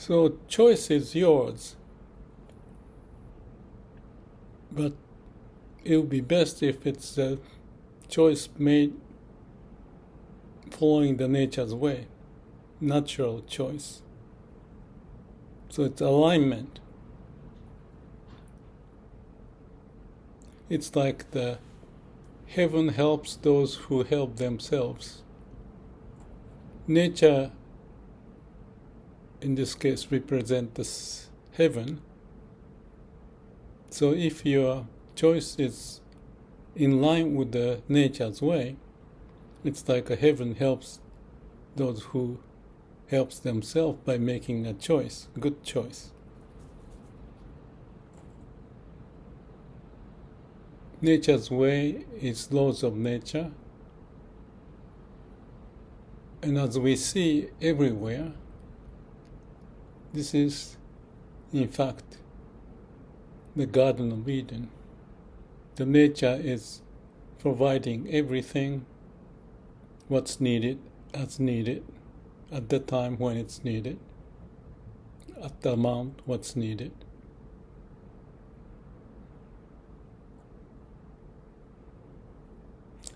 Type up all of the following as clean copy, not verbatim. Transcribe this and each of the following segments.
So choice is yours, but it would be best if it's a choice made following the nature's way, natural choice. So it's alignment. It's like the heaven helps those who help themselves. Nature, in this case, represents heaven. So if your choice is in line with the nature's way, it's like a heaven helps those who helps themselves by making a choice, good choice. Nature's way is laws of nature. And as we see everywhere, this is, in fact, the Garden of Eden. The nature is providing everything, what's needed, as needed, at the time when it's needed, at the amount what's needed.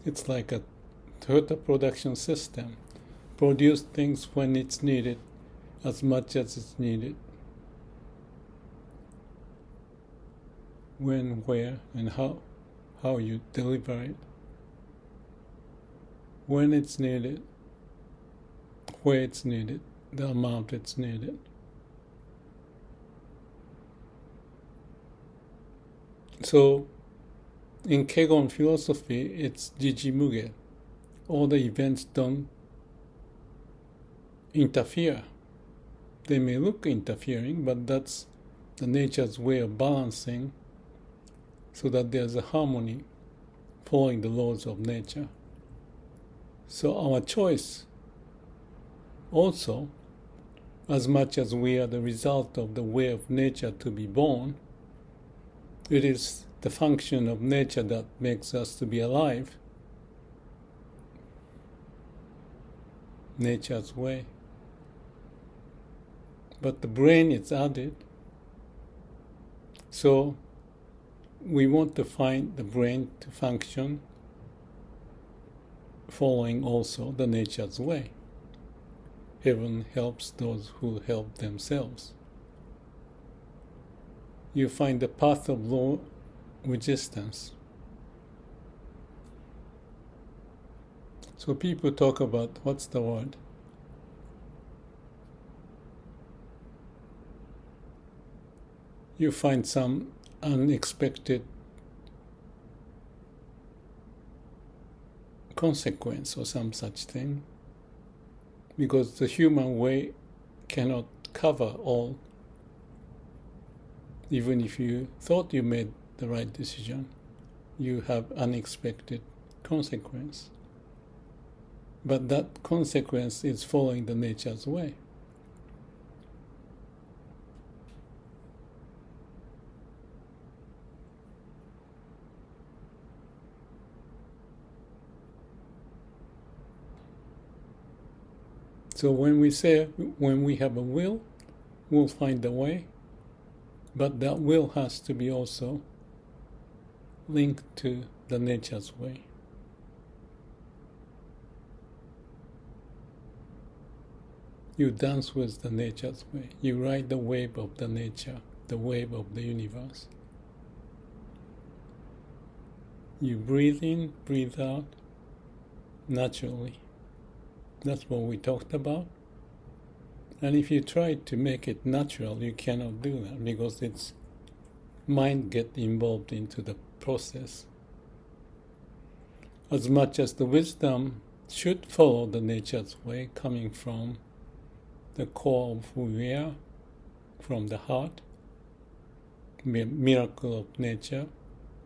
It's like a total production system. Produce things when it's needed, as much as it's needed. When, where, and how you deliver it. When it's needed, where it's needed, the amount it's needed. So, in Kegon philosophy, it's jijimuge. All the events don't interfere. They may look interfering, but that's the nature's way of balancing so that there's a harmony following the laws of nature. So our choice also, as much as we are the result of the way of nature to be born, it is the function of nature that makes us to be alive, nature's way. But the brain is added, so we want to find the brain to function following also the nature's way. Heaven helps those who help themselves. You find the path of low resistance. So people talk about, what's the word? You find some unexpected consequence or some such thing, because the human way cannot cover all. Even if you thought you made the right decision, you have unexpected consequence. But that consequence is following the nature's way. So when we say, when we have a will, we'll find the way, but that will has to be also linked to the nature's way. You dance with the nature's way. You ride the wave of the nature, the wave of the universe. You breathe in, breathe out naturally. That's what we talked about. And if you try to make it natural, you cannot do that because it's mind get involved into the process. As much as the wisdom should follow the nature's way, coming from the core of who we are, from the heart, miracle of nature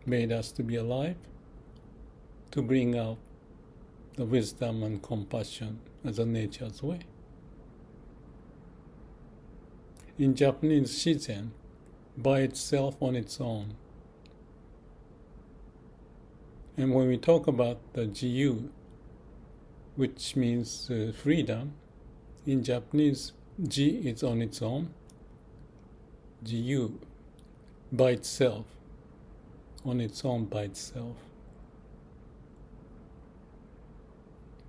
made us to be alive, to bring out the wisdom and compassion as a nature's way. In Japanese, shizen, by itself on its own. And when we talk about the jiyu, which means freedom, in Japanese G is on its own, GU by itself, on its own by itself.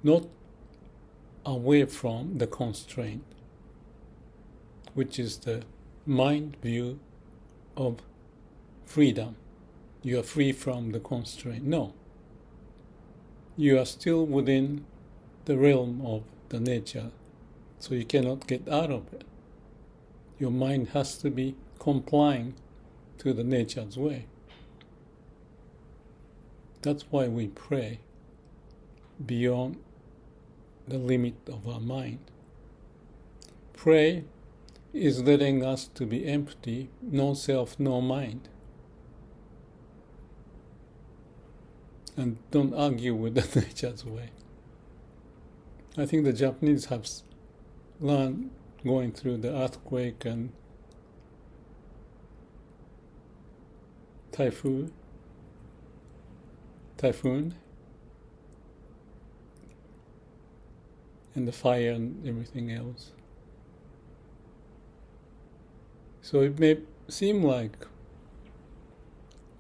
Not away from the constraint, which is the mind view of freedom. You are free from the constraint. No. You are still within the realm of the nature, so you cannot get out of it. Your mind has to be complying to the nature's way. That's why we pray beyond the limit of our mind. Pray is letting us to be empty, no self, no mind. And don't argue with the nature's way. I think the Japanese have learned going through the earthquake and typhoon, and the fire and everything else. So it may seem like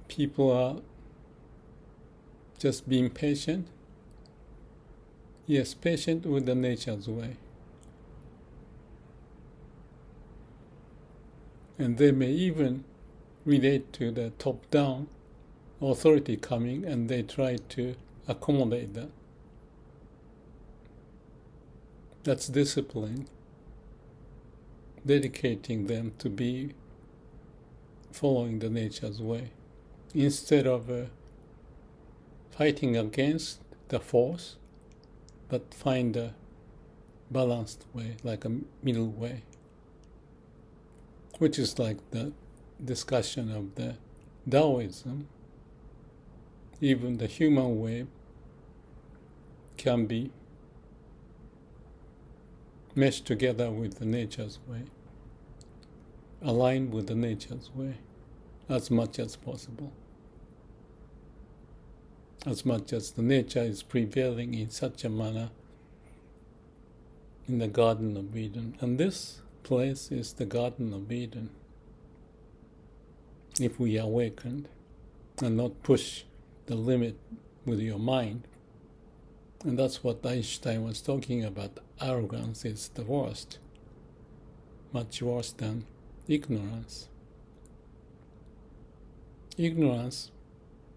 people are just being patient. Yes, patient with the nature's way. And they may even relate to the top-down authority coming, and they try to accommodate that. That's discipline, dedicating them to be following the nature's way, instead of fighting against the force, but find a balanced way, like a middle way, which is like the discussion of the Taoism. Even the human way can be meshed together with the nature's way, aligned with the nature's way as much as possible, as much as the nature is prevailing in such a manner in the Garden of Eden. And this place is the Garden of Eden, if we awakened and not push the limit with your mind. And that's what Einstein was talking about. Arrogance is the worst, much worse than ignorance. Ignorance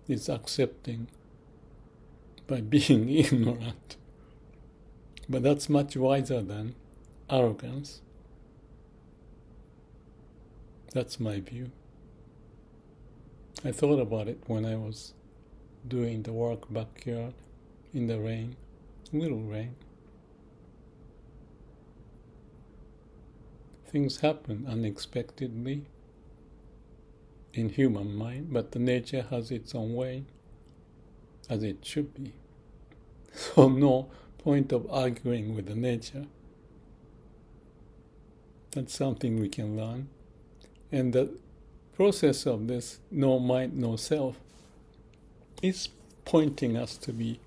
is accepting by being ignorant, but that's much wiser than arrogance. That's my view. I thought about it when I was doing the work backyard in the rain, little rain. Things happen unexpectedly in human mind, but the nature has its own way, as it should be. So no point of arguing with the nature. That's something we can learn. And the process of this no mind, no self is pointing us to be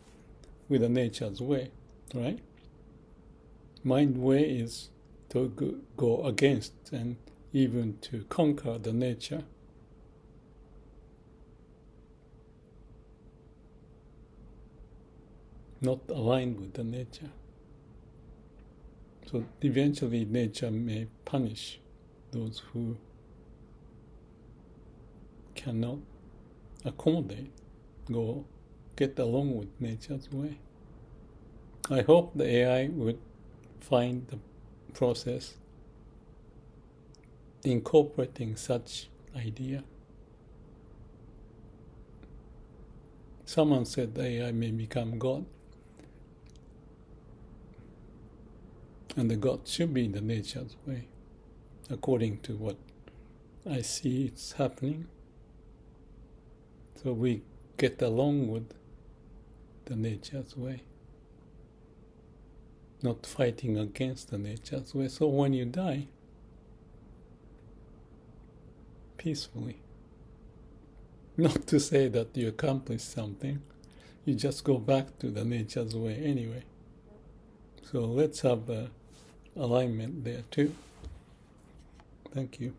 with the nature's way, right? Mind way is to go against and even to conquer the nature. Not aligned with the nature. So eventually nature may punish those who cannot accommodate, go get along with nature's way. I hope the AI would find the process incorporating such idea. Someone said the AI may become God, and the God should be in the nature's way, according to what I see it's happening. So we get along with the nature's way, not fighting against the nature's way. So when you die, peacefully, not to say that you accomplished something, you just go back to the nature's way anyway. So let's have a alignment there too. Thank you.